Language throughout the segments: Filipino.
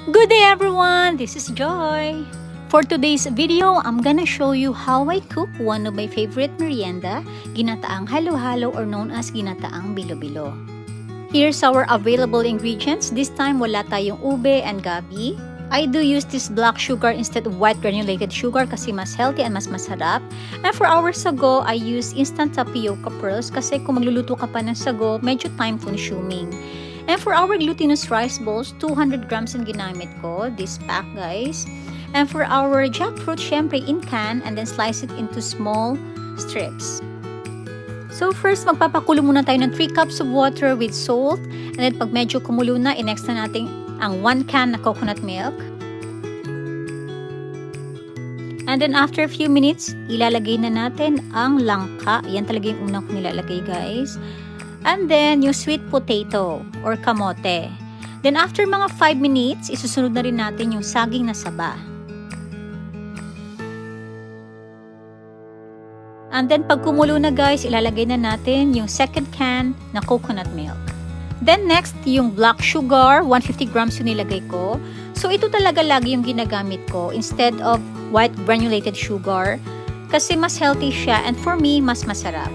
Good day everyone! This is Joy. For today's video, I'm gonna show you how I cook one of my favorite merienda, ginataang halo-halo or known as ginataang bilo-bilo. Here's our available ingredients. This time wala tayong ube and gabi. I do use this black sugar instead of white granulated sugar kasi mas healthy and mas masarap. And for our sago, I use instant tapioca pearls kasi kung magluluto ka pa ng sago, medyo time consuming. And for our glutinous rice balls, 200 grams ang ginamit ko, this pack guys. And for our jackfruit, syempre in can and then slice it into small strips. So first, magpapakulo muna tayo ng 3 cups of water with salt. And then pag medyo kumulo na, i-next na natin ang 1 can na coconut milk. And then after a few minutes, ilalagay na natin ang langka. Yan talaga yung unang ko nilalagay guys. And then, yung sweet potato or kamote. Then, after mga 5 minutes, isusunod na rin natin yung saging na saba. And then, pag kumulo na guys, ilalagay na natin yung second can na coconut milk. Then, next, yung black sugar, 150 grams yung nilagay ko. So, ito talaga lagi yung ginagamit ko instead of white granulated sugar. Kasi mas healthy siya and for me, mas masarap.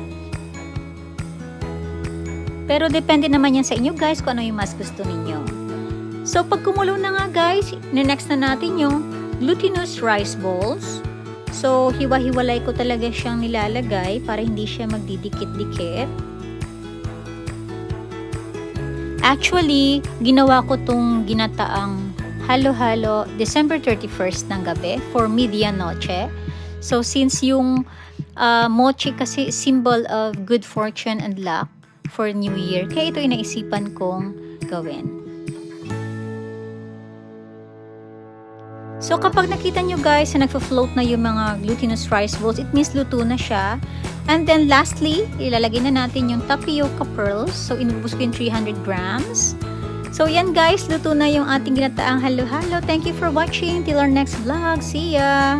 Pero depende naman yan sa inyo guys kung ano yung mas gusto ninyo. So pag kumulo na nga guys, next na natin yung glutinous rice balls. So hiwa-hiwalay ko talaga siyang nilalagay para hindi siya magdidikit-dikit. Actually, ginawa ko tong ginataang halo-halo December 31st ng gabi for medianoche. So since yung mochi kasi symbol of good fortune and luck for New Year. Kaya ito yung naisipan kong gawin. So kapag nakita nyo guys na nagfo-float na yung mga glutinous rice balls, it means luto na siya. And then lastly, ilalagay na natin yung tapioca pearls. So inubos ko yung 300 grams. So yan guys, luto na yung ating ginataang halo-halo. Thank you for watching. Till our next vlog. See ya!